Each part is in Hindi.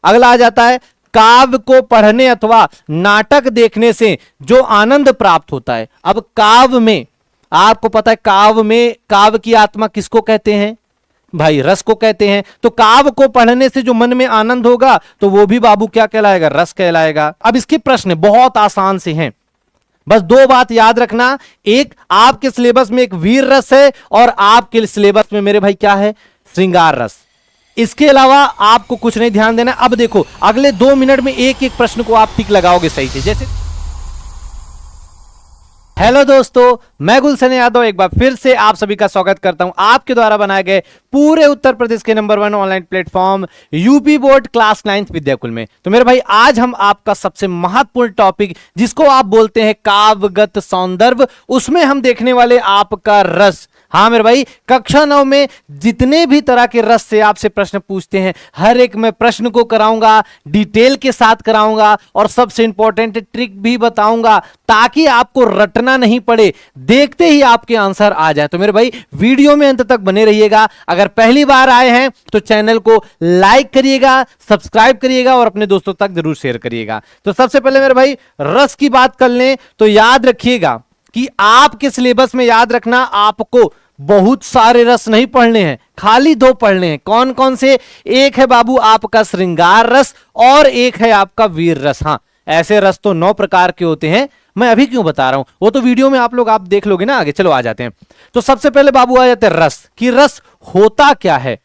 अगला आ जाता है काव्य को पढ़ने अथवा नाटक देखने से जो आनंद प्राप्त होता है। अब काव्य में आपको पता है, काव्य की आत्मा किसको कहते हैं भाई? रस को कहते हैं। तो काव्य को पढ़ने से जो मन में आनंद होगा तो वो भी बाबू क्या कहलाएगा? रस कहलाएगा। अब इसके प्रश्न बहुत आसान से हैं, बस दो बात याद रखना, एक आपके सिलेबस में एक वीर रस है और आपके सिलेबस में मेरे भाई क्या है? श्रृंगार रस। इसके अलावा आपको कुछ नहीं ध्यान देना। अब देखो अगले 2 मिनट में एक एक प्रश्न को आप टिक लगाओगे सही से। जैसे हेलो दोस्तों, मैं गुलशन यादव एक बार फिर से आप सभी का स्वागत करता हूं आपके द्वारा बनाए गए पूरे उत्तर प्रदेश के number 1 online platform UP board class 9 Vidyakul में। तो मेरे भाई आज हम आपका सबसे महत्वपूर्ण टॉपिक जिसको आप बोलते हैं काव्यगत सौंदर्य, उसमें हम देखने वाले आपका रस। हाँ मेरे भाई, कक्षा 9 में जितने भी तरह के रस से आपसे प्रश्न पूछते हैं हर एक मैं प्रश्न को कराऊंगा, डिटेल के साथ कराऊंगा और सबसे इंपॉर्टेंट ट्रिक भी बताऊंगा ताकि आपको रटना नहीं पड़े, देखते ही आपके आंसर आ जाए। तो मेरे भाई वीडियो में अंत तक बने रहिएगा। अगर पहली बार आए हैं तो चैनल को लाइक करिएगा, सब्सक्राइब करिएगा और अपने दोस्तों तक जरूर शेयर करिएगा। तो सबसे पहले मेरे भाई रस की बात कर लें तो याद रखिएगा कि आपके सिलेबस में, याद रखना, आपको बहुत सारे रस नहीं पढ़ने हैं, खाली 2 पढ़ने हैं। कौन कौन से? एक है बाबू आपका श्रृंगार रस और एक है आपका वीर रस। हाँ, ऐसे रस तो 9 प्रकार के होते हैं, मैं अभी क्यों बता रहा हूं, वो तो वीडियो में आप देख लोगे ना आगे। चलो आ जाते हैं। तो सबसे पहले बाबू आ जाते हैं रस कि रस होता क्या है।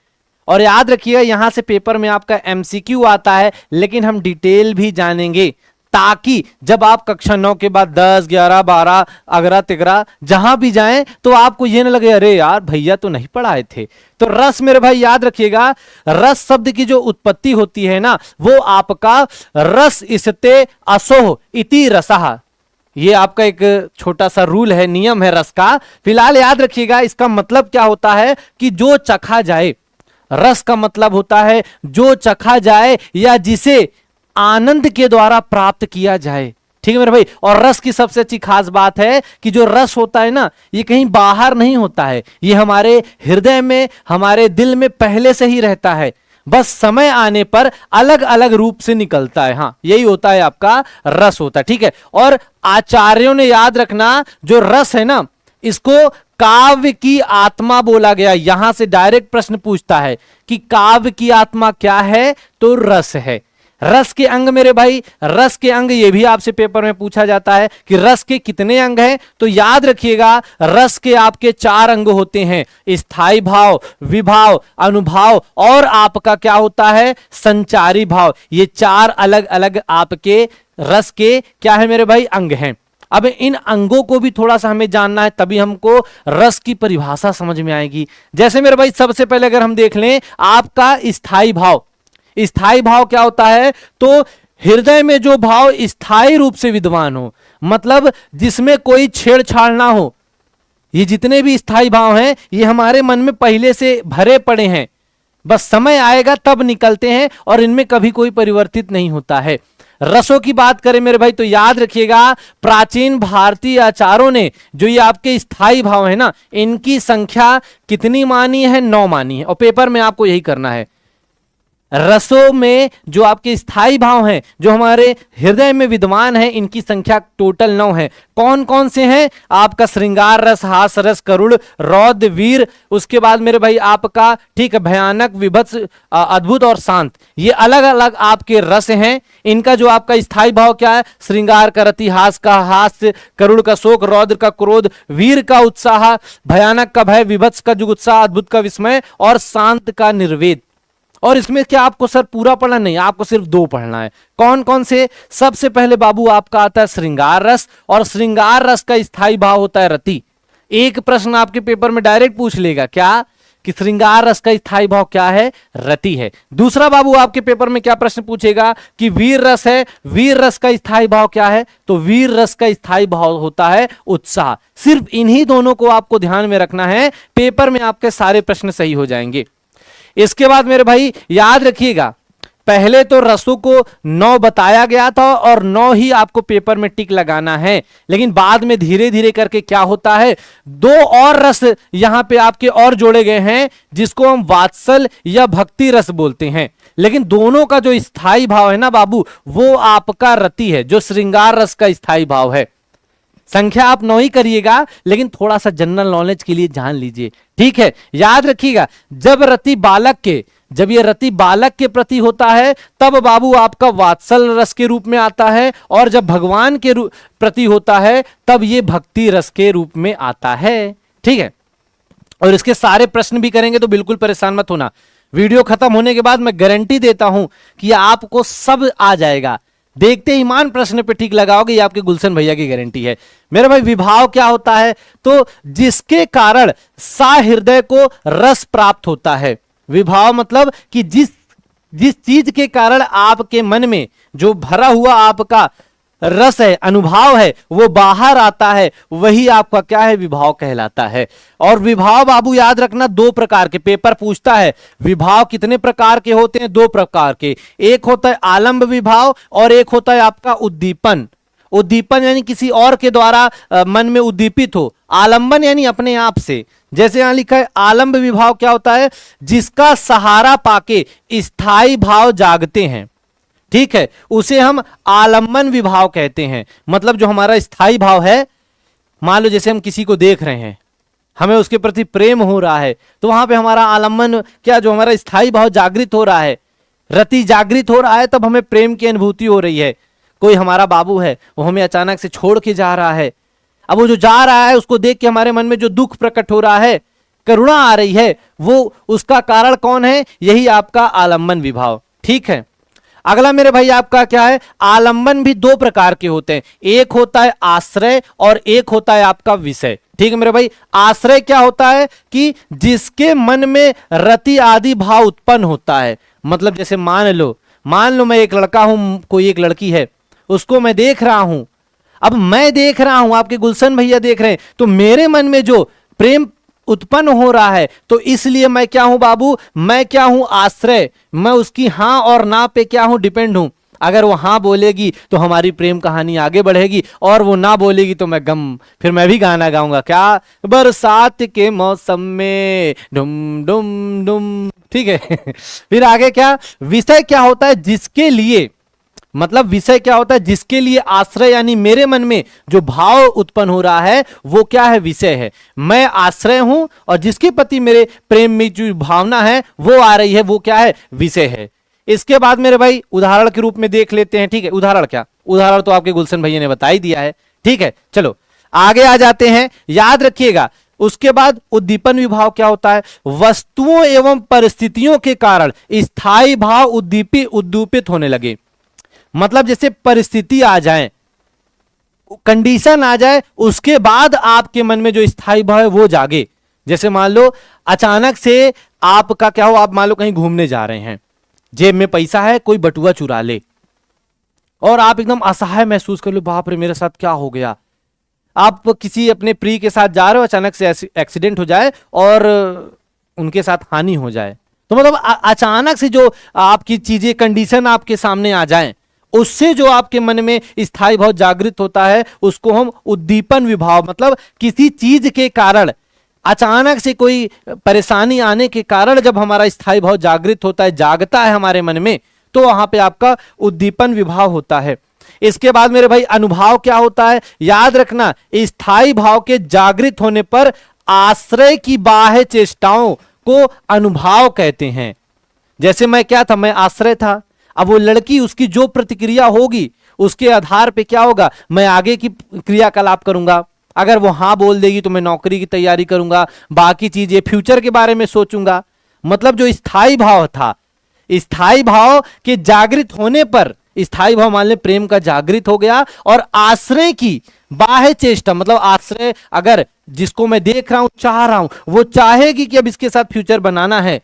और याद रखिएगा यहां से पेपर में आपका एमसीक्यू आता है, लेकिन हम डिटेल भी जानेंगे ताकि जब आप कक्षा 9 के बाद 10, 11, 12, अगरा तिगरा जहां भी जाएं तो आपको ये ना लगे अरे यार भैया तो नहीं पढ़ाए थे। तो रस मेरे भाई याद रखिएगा, रस शब्द की जो उत्पत्ति होती है ना वो आपका रस इसते असोह इति रसः, ये आपका एक छोटा सा रूल है, नियम है रस का। फिलहाल याद रखिएगा इसका मतलब क्या होता है कि जो चखा जाए। रस का मतलब होता है जो चखा जाए या जिसे आनंद के द्वारा प्राप्त किया जाए। ठीक है मेरे भाई। और रस की सबसे अच्छी खास बात है कि जो रस होता है ना ये कहीं बाहर नहीं होता है, ये हमारे हृदय में, हमारे दिल में पहले से ही रहता है, बस समय आने पर अलग अलग रूप से निकलता है। हाँ, यही होता है आपका रस होता है। ठीक है। और आचार्यों ने याद रखना जो रस है ना इसको काव्य की आत्मा बोला गया। यहां से डायरेक्ट प्रश्न पूछता है कि काव्य की आत्मा क्या है, तो रस है। रस के अंग मेरे भाई, रस के अंग ये भी आपसे पेपर में पूछा जाता है कि रस के कितने अंग हैं। तो याद रखिएगा रस के आपके 4 अंग होते हैं, स्थायी भाव, विभाव, अनुभाव और आपका क्या होता है? संचारी भाव। ये 4 अलग अलग आपके रस के क्या है मेरे भाई? अंग हैं। अब इन अंगों को भी थोड़ा सा हमें जानना है, तभी हमको रस की परिभाषा समझ में आएगी। जैसे मेरे भाई सबसे पहले अगर हम देख लें आपका स्थायी भाव। स्थायी भाव क्या होता है? तो हृदय में जो भाव स्थायी रूप से विद्वान हो, मतलब जिसमें कोई छेड़छाड़ ना हो। ये जितने भी स्थायी भाव हैं ये हमारे मन में पहले से भरे पड़े हैं, बस समय आएगा तब निकलते हैं और इनमें कभी कोई परिवर्तित नहीं होता है। रसों की बात करें मेरे भाई तो याद रखिएगा प्राचीन भारतीय आचार्यों ने जो ये आपके स्थायी भाव है ना इनकी संख्या कितनी मानी है? 9 मानी है। और पेपर में आपको यही करना है। रसों में जो आपके स्थायी भाव हैं, जो हमारे हृदय में विद्वान हैं, इनकी संख्या टोटल 9 है। कौन कौन से हैं? आपका श्रृंगार रस, हास रस, करुण, रौद्र, वीर। उसके बाद मेरे भाई आपका ठीक है भयानक, विभत्स, अद्भुत और शांत। ये अलग अलग आपके रस हैं। इनका जो आपका स्थायी भाव क्या है? श्रृंगार का रति, हास का हास्य, करुण का शोक, रौद्र का क्रोध, वीर का उत्साह, भयानक का भय, विभत्स का जुगुत्सा, अद्भुत का विस्मय और शांत का निर्वेद। और इसमें क्या आपको सर पूरा पढ़ना नहीं, आपको सिर्फ 2 पढ़ना है। कौन कौन से? सबसे पहले बाबू आपका आता है श्रृंगार रस, और श्रृंगार रस का स्थायी भाव होता है रति। एक प्रश्न आपके पेपर में डायरेक्ट पूछ लेगा क्या कि श्रृंगार रस का स्थायी भाव क्या है? रति है। दूसरा बाबू आपके पेपर में क्या प्रश्न पूछेगा कि वीर रस है, वीर रस का स्थायी भाव क्या है? तो वीर रस का स्थायी भाव होता है उत्साह। सिर्फ इन्हीं दोनों को आपको ध्यान में रखना है, पेपर में आपके सारे प्रश्न सही हो जाएंगे। इसके बाद मेरे भाई याद रखिएगा पहले तो रसों को 9 बताया गया था और 9 ही आपको पेपर में टिक लगाना है, लेकिन बाद में धीरे धीरे करके क्या होता है, 2 और रस यहां पे आपके और जोड़े गए हैं जिसको हम वात्सल या भक्ति रस बोलते हैं। लेकिन दोनों का जो स्थायी भाव है ना बाबू, वो आपका रति है, जो श्रृंगार रस का स्थायी भाव है। संख्या आप 9 ही करिएगा, लेकिन थोड़ा सा जनरल नॉलेज के लिए जान लीजिए, ठीक है। याद रखिएगा, जब ये रति बालक के प्रति होता है तब बाबू आपका वात्सल रस के रूप में आता है, और जब भगवान के प्रति होता है तब ये भक्ति रस के रूप में आता है, ठीक है। और इसके सारे प्रश्न भी करेंगे तो बिल्कुल परेशान मत होना, वीडियो खत्म होने के बाद मैं गारंटी देता हूं कि आपको सब आ जाएगा। देखते ही मान प्रश्न पे ठीक लगाओगे, ये आपके गुलशन भैया की गारंटी है। मेरे भाई विभाव क्या होता है, तो जिसके कारण सहृदय को रस प्राप्त होता है। विभाव मतलब कि जिस चीज के कारण आपके मन में जो भरा हुआ आपका रस है, अनुभव है, वो बाहर आता है, वही आपका क्या है, विभाव कहलाता है। और विभाव बाबू याद रखना 2 प्रकार के, पेपर पूछता है विभाव कितने प्रकार के होते हैं, 2 प्रकार के। एक होता है आलंब विभाव और एक होता है आपका उद्दीपन। उद्दीपन यानी किसी और के द्वारा मन में उद्दीपित हो, आलंबन यानी अपने आप से। जैसे यहां लिखा है आलंब विभाव क्या होता है, जिसका सहारा पाके स्थायी भाव जागते हैं, ठीक है, उसे हम आलंबन विभाव कहते हैं। मतलब जो हमारा स्थायी भाव है, मान लो जैसे हम किसी को देख रहे हैं, हमें उसके प्रति प्रेम हो रहा है, तो वहां पे हमारा आलंबन क्या, जो हमारा स्थायी भाव जागृत हो रहा है, रति जागृत हो रहा है, तब हमें प्रेम की अनुभूति हो रही है। कोई हमारा बाबू है, वो हमें अचानक से छोड़ के जा रहा है, अब वो जो जा रहा है उसको देख के हमारे मन में जो दुख प्रकट हो रहा है, करुणा आ रही है, वो उसका कारण कौन है, यही आपका आलंबन विभाव, ठीक है। अगला मेरे भाई आपका क्या है, आलंबन भी 2 प्रकार के होते हैं, एक होता है आश्रय और एक होता है आपका विषय, ठीक है मेरे भाई। आश्रय क्या होता है कि जिसके मन में रति आदि भाव उत्पन्न होता है। मतलब जैसे मान लो मैं एक लड़का हूं, कोई एक लड़की है, उसको मैं देख रहा हूं, अब मैं देख रहा हूं, आपके गुलशन भैया देख रहे हैं, तो मेरे मन में जो प्रेम उत्पन्न हो रहा है, तो इसलिए मैं क्या हूं बाबू, मैं क्या हूं, आश्रय। मैं उसकी हां और ना पे क्या हूं, डिपेंड हूं। अगर वो हां बोलेगी तो हमारी प्रेम कहानी आगे बढ़ेगी, और वो ना बोलेगी तो मैं गम, फिर मैं भी गाना गाऊंगा, क्या, बरसात के मौसम में डुम डुम डुम, ठीक है। फिर आगे क्या, विषय क्या होता है, जिसके लिए, मतलब विषय क्या होता है, जिसके लिए आश्रय यानी मेरे मन में जो भाव उत्पन्न हो रहा है वो क्या है, विषय है। मैं आश्रय हूं और जिसके प्रति मेरे प्रेम में जो भावना है वो आ रही है, वो क्या है, विषय है। इसके बाद मेरे भाई उदाहरण के रूप में देख लेते हैं, ठीक है। उदाहरण क्या, उदाहरण तो आपके गुलशन भैया ने बता ही दिया है, ठीक है। चलो आगे आ जाते हैं, याद रखिएगा। उसके बाद उद्दीपन विभाव क्या होता है, वस्तुओं एवं परिस्थितियों के कारण स्थायी भाव उद्दीपित होने लगे। मतलब जैसे परिस्थिति आ जाए, कंडीशन आ जाए, उसके बाद आपके मन में जो स्थायी भाव है वो जागे। जैसे मान लो अचानक से आपका क्या हो, आप मान लो कहीं घूमने जा रहे हैं, जेब में पैसा है, कोई बटुआ चुरा ले, और आप एकदम असहाय महसूस कर लो, बाप रे मेरे साथ क्या हो गया। आप किसी अपने प्रिय के साथ जा रहे हो, अचानक से एक्सीडेंट हो जाए और उनके साथ हानि हो जाए, तो मतलब अचानक से जो आपकी चीजें, कंडीशन आपके सामने आ जाए, उससे जो आपके मन में स्थायी भाव जागृत होता है उसको हम उद्दीपन विभाव, मतलब किसी चीज के कारण, अचानक से कोई परेशानी आने के कारण जब हमारा स्थायी भाव जागृत होता है, जागता है हमारे मन में, तो वहां पे आपका उद्दीपन विभाव होता है। इसके बाद मेरे भाई अनुभाव क्या होता है, याद रखना, स्थायी भाव के जागृत होने पर आश्रय की बाह्य चेष्टाओं को अनुभाव कहते हैं। जैसे मैं क्या था, मैं आश्रय था, अब वो लड़की, उसकी जो प्रतिक्रिया होगी उसके आधार पे क्या होगा, मैं आगे की क्रियाकलाप करूंगा। अगर वो हां बोल देगी तो मैं नौकरी की तैयारी करूंगा, बाकी चीजें फ्यूचर के बारे में सोचूंगा। मतलब जो स्थायी भाव था, स्थायी भाव के जागृत होने पर, स्थायी भाव मान ले प्रेम का जागृत हो गया, और आश्रय की बाह्य चेष्टा, मतलब आश्रय अगर जिसको मैं देख रहा हूं, चाह रहा हूं, वो चाहेगी कि अब इसके साथ फ्यूचर बनाना है,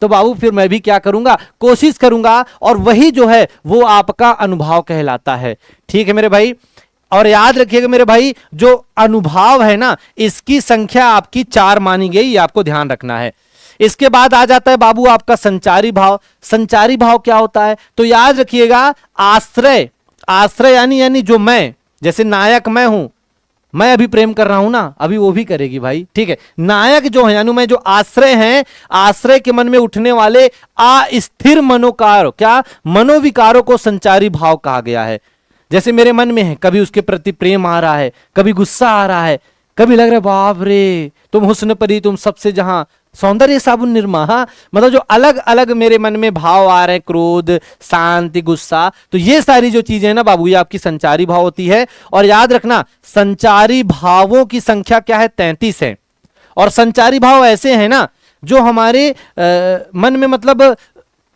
तो बाबू फिर मैं भी क्या करूंगा, कोशिश करूंगा, और वही जो है वो आपका अनुभव कहलाता है। ठीक है मेरे भाई। और याद रखिएगा मेरे भाई, जो अनुभव है ना, इसकी संख्या आपकी 4 मानी गई, ये आपको ध्यान रखना है। इसके बाद आ जाता है बाबू आपका संचारी भाव। संचारी भाव क्या होता है? तो याद रखिएगा, आश्रय, आश्रय यानी जो मैं, जैसे नायक मैं हूं, मैं अभी प्रेम कर रहा हूं ना, अभी वो भी करेगी भाई, ठीक है। नायक जो है यानी मैं जो आश्रय हैं, आश्रय के मन में उठने वाले अस्थिर मनोकार, क्या मनोविकारों को संचारी भाव कहा गया है। जैसे मेरे मन में है, कभी उसके प्रति प्रेम आ रहा है, कभी गुस्सा आ रहा है, कभी लग रहा है बाप रे तुम हुस्न परी, तुम सबसे जहां, सौंदर्य साबुन निरमा, मतलब जो अलग अलग मेरे मन में भाव आ रहे हैं, क्रोध, शांति, गुस्सा, तो ये सारी जो चीजें हैं ना बाबू, ये आपकी संचारी भाव होती है। और याद रखना, संचारी भावों की संख्या क्या है? 33 है। और संचारी भाव ऐसे हैं ना जो हमारे मन में मतलब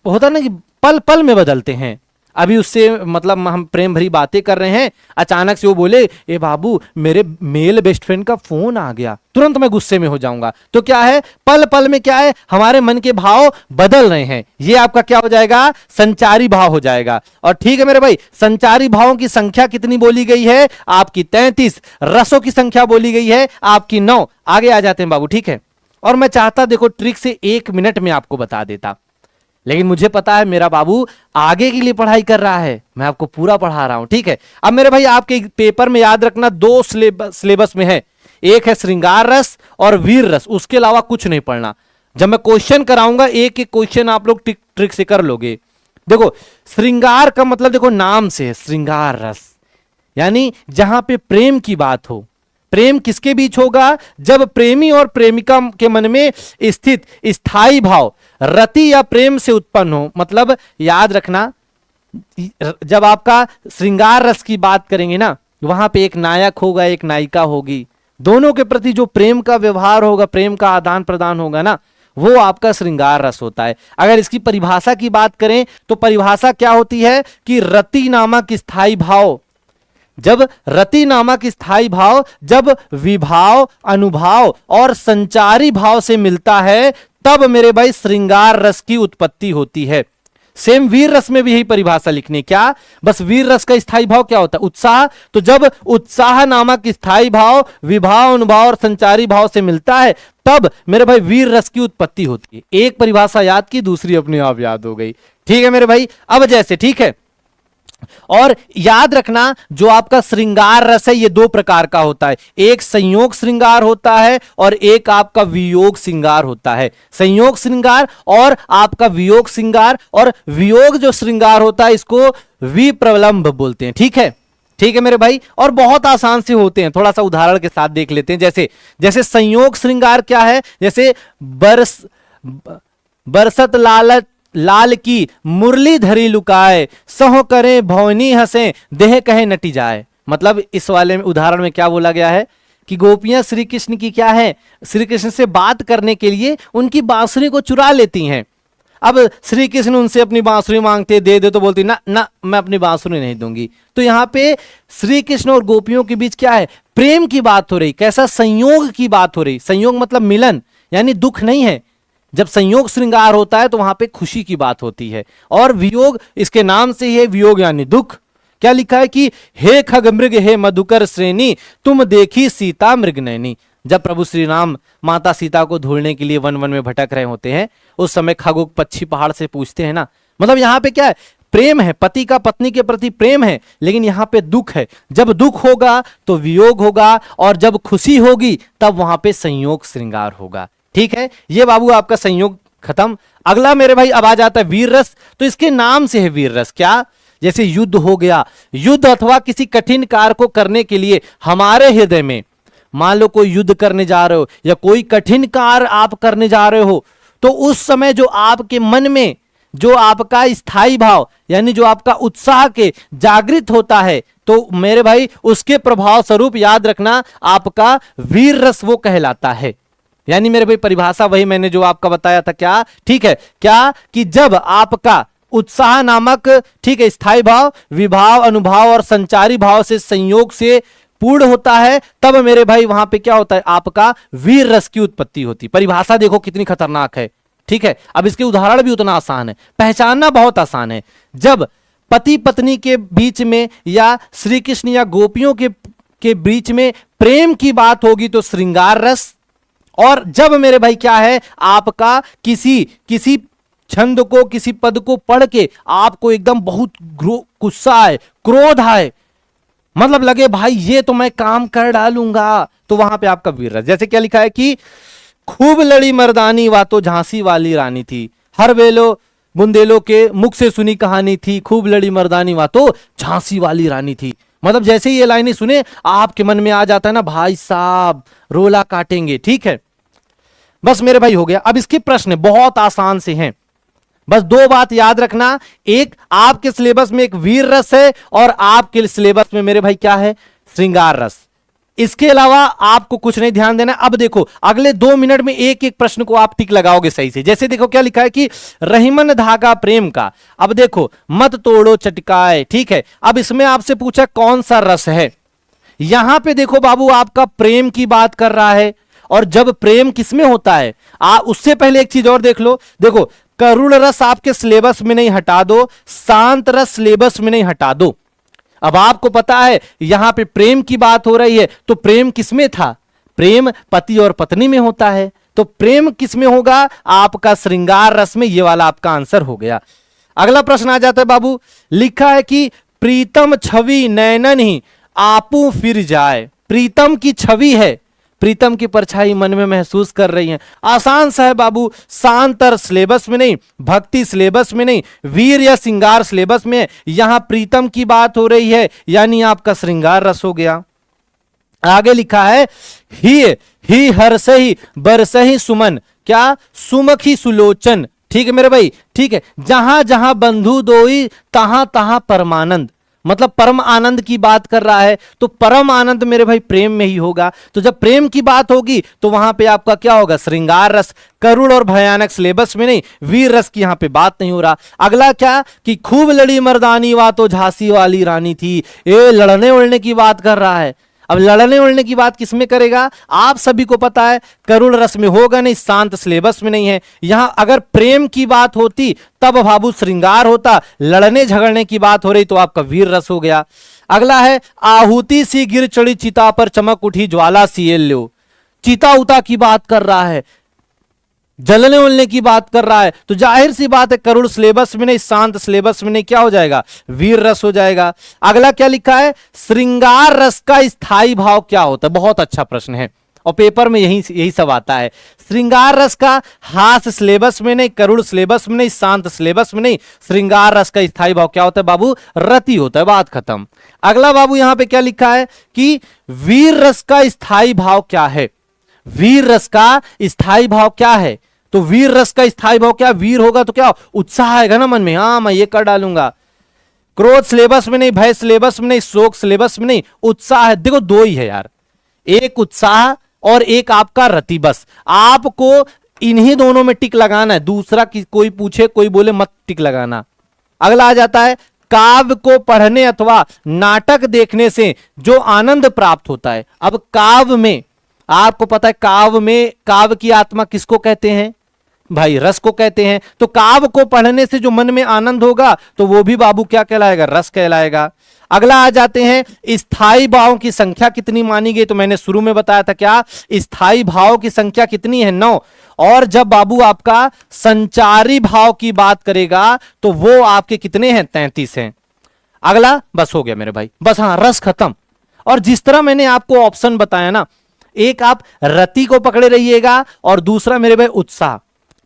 होता ना कि पल पल में बदलते हैं। अभी उससे मतलब हम प्रेम भरी बातें कर रहे हैं, अचानक से वो बोले ए बाबू मेरे मेल बेस्ट फ्रेंड का फोन आ गया, तुरंत मैं गुस्से में हो जाऊंगा। तो क्या है, पल पल में क्या है, हमारे मन के भाव बदल रहे हैं। ये आपका क्या हो जाएगा? संचारी भाव हो जाएगा। और ठीक है मेरे भाई, संचारी भावों की संख्या कितनी बोली गई है? आपकी 33। रसों की संख्या बोली गई है आपकी 9। आगे आ जाते हैं बाबू, ठीक है। और मैं चाहता देखो ट्रिक से 1 मिनट में आपको बता देता, लेकिन मुझे पता है मेरा बाबू आगे के लिए पढ़ाई कर रहा है, मैं आपको पूरा पढ़ा रहा हूं, ठीक है। अब मेरे भाई आपके पेपर में याद रखना 2 सिलेबस में है, एक है श्रृंगार रस और वीर रस, उसके अलावा कुछ नहीं पढ़ना। जब मैं क्वेश्चन कराऊंगा एक एक क्वेश्चन आप लोग ट्रिक से कर लोगे। देखो श्रृंगार का मतलब देखो नाम से है, श्रृंगार रस यानी जहां पे प्रेम की बात हो। प्रेम किसके बीच होगा? जब प्रेमी और प्रेमिका के मन में स्थित स्थायी भाव रति या प्रेम से उत्पन्न हो। मतलब याद रखना, जब आपका श्रृंगार रस की बात करेंगे ना, वहां पे एक नायक होगा, एक नायिका होगी, दोनों के प्रति जो प्रेम का व्यवहार होगा, प्रेम का आदान प्रदान होगा ना, वो आपका श्रृंगार रस होता है। अगर इसकी परिभाषा की बात करें तो परिभाषा क्या होती है कि रति नामक स्थायी भाव, जब रति नामक स्थायी भाव जब विभाव, अनुभाव और संचारी भाव से मिलता है, तब मेरे भाई श्रृंगार रस की उत्पत्ति होती है। सेम वीर रस में भी यही परिभाषा लिखनी, क्या? बस वीर रस का स्थायी भाव क्या होता है? उत्साह। तो जब उत्साह नामक स्थायी भाव विभाव, अनुभाव और संचारी भाव से मिलता है, तब मेरे भाई वीर रस की उत्पत्ति होती है। एक परिभाषा याद की, दूसरी अपने आप याद हो गई, ठीक है मेरे भाई। अब जैसे, ठीक है, और याद रखना जो आपका श्रृंगार रस है ये 2 प्रकार का होता है, एक संयोग श्रृंगार होता है और एक आपका वियोग श्रृंगार होता है। संयोग श्रृंगार और आपका वियोग श्रृंगार, और वियोग जो श्रृंगार होता है इसको विप्रलंभ बोलते हैं, ठीक है, ठीक है मेरे भाई। और बहुत आसान से होते हैं, थोड़ा सा उदाहरण के साथ देख लेते हैं। जैसे जैसे संयोग श्रृंगार क्या है? जैसे बरसत लाल की मुरली धरी लुकाए, सहो करे भवनी हंसे, देह कहे नटी जाए। मतलब इस वाले में उदाहरण में क्या बोला गया है कि गोपियां श्री कृष्ण की क्या है, श्री कृष्ण से बात करने के लिए उनकी बांसुरी को चुरा लेती हैं। अब श्री कृष्ण उनसे अपनी बांसुरी मांगते, दे दे, तो बोलती ना ना मैं अपनी बांसुरी नहीं दूंगी। तो यहाँ पे श्री कृष्ण और गोपियों के बीच क्या है? प्रेम की बात हो रही, कैसा? संयोग की बात हो रही। संयोग मतलब मिलन, यानी दुख नहीं है। जब संयोग श्रृंगार होता है तो वहां पे खुशी की बात होती है। और वियोग इसके नाम से ही है, वियोग यानी दुख। क्या लिखा है कि हे खग मृग हे मधुकर श्रेणी, तुम देखी सीता मृग नैनी। जब प्रभु श्री राम माता सीता को ढूंढने के लिए वन वन में भटक रहे होते हैं, उस समय खगों पक्षी पहाड़ से पूछते हैं ना, मतलब यहाँ पे क्या है? प्रेम है, पति का पत्नी के प्रति प्रेम है, लेकिन यहाँ पे दुख है। जब दुख होगा तो वियोग होगा, और जब खुशी होगी तब वहां पे संयोग श्रृंगार होगा, ठीक है। ये बाबू आपका संयोग खत्म। अगला मेरे भाई अब आ जाता है वीर रस। तो इसके नाम से है वीर रस, क्या? जैसे युद्ध हो गया, युद्ध अथवा किसी कठिन कार्य को करने के लिए हमारे हृदय में, मान लो कोई युद्ध करने जा रहे हो या कोई कठिन कार्य आप करने जा रहे हो, तो उस समय जो आपके मन में जो आपका स्थायी भाव यानी जो आपका उत्साह के जागृत होता है, तो मेरे भाई उसके प्रभाव स्वरूप याद रखना आपका वीर रस वो कहलाता है। यानी मेरे भाई परिभाषा वही मैंने जो आपका बताया था, क्या? ठीक है, क्या कि जब आपका उत्साह नामक, ठीक है, स्थायी भाव विभाव, अनुभाव और संचारी भाव से संयोग से पूर्ण होता है, तब मेरे भाई वहां पे क्या होता है? आपका वीर रस की उत्पत्ति होती। परिभाषा देखो कितनी खतरनाक है, ठीक है। अब इसके उदाहरण भी उतना आसान है, पहचानना बहुत आसान है। जब पति पत्नी के बीच में या श्री कृष्ण या गोपियों के बीच में प्रेम की बात होगी तो श्रृंगार रस, और जब मेरे भाई क्या है, आपका किसी किसी छंद को, किसी पद को पढ़ के आपको एकदम बहुत गुस्सा आए, क्रोध आए, मतलब लगे भाई ये तो मैं काम कर डालूंगा, तो वहां पे आपका वीर रस। जैसे क्या लिखा है कि खूब लड़ी मर्दानी वा तो झांसी वाली रानी थी, हर बेलो बुंदेलो के मुख से सुनी कहानी थी, खूब लड़ी मर्दानी वा तो झांसी वाली रानी थी। मतलब जैसे ही ये लाइनें सुने आपके मन में आ जाता है ना, भाई साहब रोला काटेंगे। ठीक है, बस मेरे भाई हो गया। अब इसके प्रश्न बहुत आसान से हैं, बस दो बात याद रखना, एक आपके सिलेबस में एक वीर रस है और आपके सिलेबस में मेरे भाई क्या है, श्रृंगार रस। इसके अलावा आपको कुछ नहीं ध्यान देना। अब देखो अगले 2 मिनट में एक एक प्रश्न को आप टिक लगाओगे सही से। जैसे देखो क्या लिखा है कि रहीमन धागा प्रेम का, अब देखो मत तोड़ो चटकाए। ठीक है, अब इसमें आपसे पूछा कौन सा रस है, यहां पे देखो बाबू आपका प्रेम की बात कर रहा है, और जब प्रेम किसमें होता है, उससे पहले एक चीज और देख लो। देखो करुण रस आपके सिलेबस में नहीं, हटा दो। शांत रस सिलेबस में नहीं, हटा दो। अब आपको पता है यहां पे प्रेम की बात हो रही है, तो प्रेम किसमें था, प्रेम पति और पत्नी में होता है, तो प्रेम किसमें होगा, आपका श्रृंगार रस में। ये वाला आपका आंसर हो गया। अगला प्रश्न आ जाता है बाबू, लिखा है कि प्रीतम छवि नैनन ही आपू फिर जाए। प्रीतम की छवि है, प्रीतम की परछाई मन में महसूस कर रही हैं। आसान सा है बाबू, शांतर सिलेबस में नहीं, भक्ति सिलेबस में नहीं, वीर या श्रृंगार सिलेबस में है। यहां प्रीतम की बात हो रही है, यानी आपका श्रृंगार रस हो गया। आगे लिखा है ही हर्षहि बरसहि सुमन, क्या सुमखी सुलोचन। ठीक है मेरे भाई, ठीक है, जहां जहां बंधु दोई तहां तहां परमानंद, मतलब परम आनंद की बात कर रहा है, तो परम आनंद मेरे भाई प्रेम में ही होगा। तो जब प्रेम की बात होगी तो वहां पे आपका क्या होगा, श्रृंगार रस। करुण और भयानक सिलेबस में नहीं, वीर रस की यहां पे बात नहीं हो रहा। अगला क्या कि खूब लड़ी मर्दानी वा तो झांसी वाली रानी थी, ये लड़ने उड़ने की बात कर रहा है। अब लड़ने उड़ने की बात किसमें करेगा, आप सभी को पता है करुण रस में होगा नहीं, शांत सिलेबस में नहीं है। यहां अगर प्रेम की बात होती तब बाबू श्रृंगार होता, लड़ने झगड़ने की बात हो रही तो आपका वीर रस हो गया। अगला है आहुति सी गिर चढ़ी चिता पर चमक उठी ज्वाला सी लो, चिता उता की बात कर रहा है, जलने उलने की बात कर रहा है, तो जाहिर सी बात है करुण सिलेबस में नहीं, शांत सिलेबस में नहीं, क्या हो जाएगा, वीर रस हो जाएगा। अगला क्या लिखा है, श्रृंगार रस का स्थायी भाव क्या होता है। बहुत अच्छा प्रश्न है और पेपर में यही सब आता है। श्रृंगार रस का हास्य सिलेबस में नहीं, करुण सिलेबस में नहीं, शांत सिलेबस में नहीं, श्रृंगार रस का स्थायी भाव क्या होता है बाबू, रति होता है। बात खत्म। अगला बाबू यहां पे क्या लिखा है कि वीर रस का स्थायी भाव क्या है, वीर रस का स्थायी भाव क्या है। तो वीर रस का स्थायी भाव क्या, वीर होगा तो क्या उत्साह आएगा ना मन में, हाँ मैं ये कर डालूंगा। क्रोध सिलेबस में नहीं, भय सिलेबस में नहीं, शोक सिलेबस में नहीं, उत्साह है। देखो दो ही है यार, एक उत्साह और एक आपका रति, बस आपको इन्हीं दोनों में टिक लगाना है, दूसरा कोई पूछे कोई बोले मत टिक लगाना। अगला आ जाता है काव्य को पढ़ने अथवा नाटक देखने से जो आनंद प्राप्त होता है। अब काव्य में आपको पता है, काव्य में काव्य की आत्मा किसको कहते हैं भाई, रस को कहते हैं। तो काव्य को पढ़ने से जो मन में आनंद होगा तो वो भी बाबू क्या कहलाएगा, रस कहलाएगा। अगला आ जाते हैं स्थायी भावों की संख्या कितनी मानी गई, तो मैंने शुरू में बताया था क्या, स्थायी भाव की संख्या कितनी है, 9। और जब बाबू आपका संचारी भाव की बात करेगा तो वो आपके कितने हैं, 33 हैं। अगला बस हो गया मेरे भाई, बस हाँ रस खत्म। और जिस तरह मैंने आपको ऑप्शन बताया ना, एक आप रति को पकड़े रहिएगा और दूसरा मेरे भाई उत्साह।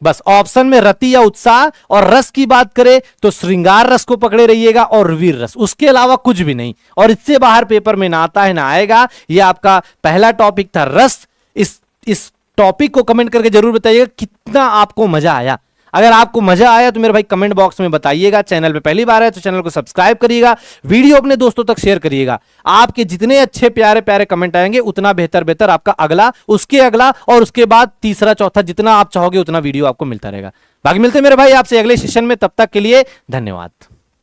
बस ऑप्शन में रति या उत्साह और रस की बात करें तो श्रृंगार रस को पकड़े रहिएगा और वीर रस, उसके अलावा कुछ भी नहीं। और इससे बाहर पेपर में ना आता है ना आएगा। यह आपका पहला टॉपिक था रस। इस टॉपिक को कमेंट करके जरूर बताइएगा कितना आपको मजा आया। अगर आपको मजा आया तो मेरे भाई कमेंट बॉक्स में बताइएगा। चैनल पे पहली बार है तो चैनल को सब्सक्राइब करिएगा, वीडियो अपने दोस्तों तक शेयर करिएगा। आपके जितने अच्छे प्यारे प्यारे कमेंट आएंगे उतना बेहतर आपका अगला, उसके अगला और उसके बाद तीसरा चौथा, जितना आप चाहोगे उतना वीडियो आपको मिलता रहेगा। बाकी मिलते हैं मेरे भाई आपसे अगले सेशन में, तब तक के लिए धन्यवाद।